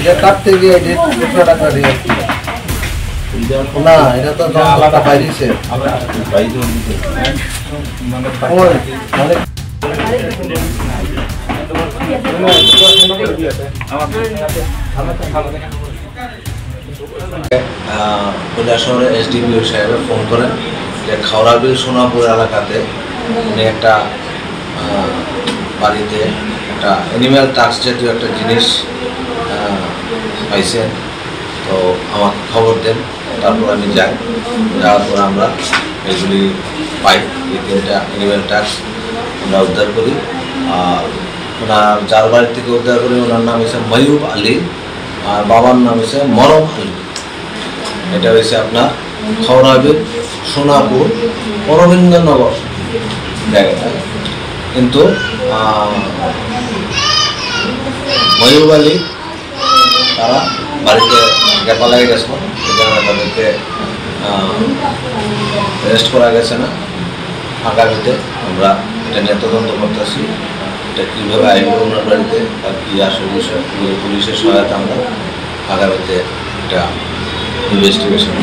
এটা কাটতে গিয়ে এটা 200 টাকা দিয়ে না এটা তো দামটা বাইরেছে বাইরে মানে কৈলাসহরে এসডিপিও সাহেব ফোন করেন যে খাওড়াবিল সোনাপুর এলাকাতে উনি একটা বাড়িতে একটা অ্যানিম্যাল টাক্স জাতীয় একটা জিনিস পাইছেন। তো আমার খবর দেন, তারপর আমি যাই, যাওয়ার পর আমরা এগুলি পাই। এই 3টা অ্যানিম্যাল টাক্স আমরা উদ্ধার করি। আর ওনার যার বাড়ি থেকে উদ্ধার করি ওনার নাম হচ্ছে ময়ূব আলী, আর বাবার নাম হচ্ছে মরম আলী। এটা হয়েছে আপনার খাওড়াবিল সোনাপুর অরবিন্দনগর জায়গাটা। কিন্তু ময়ূব আলী তারা বাড়িতে গ্যাপা লাগে গেছিল, এই কারণে তাদেরকে অ্যারেস্ট করা গেছে না। আগামীতে আমরা এটা নিয়ে তদন্ত করতেছি, এটা কীভাবে আইব ওনার বাড়িতে আর কী আসল বিষয় পুলিশের সহায়তা আমরা আগামীতে এটা ইনভেস্টিগেশন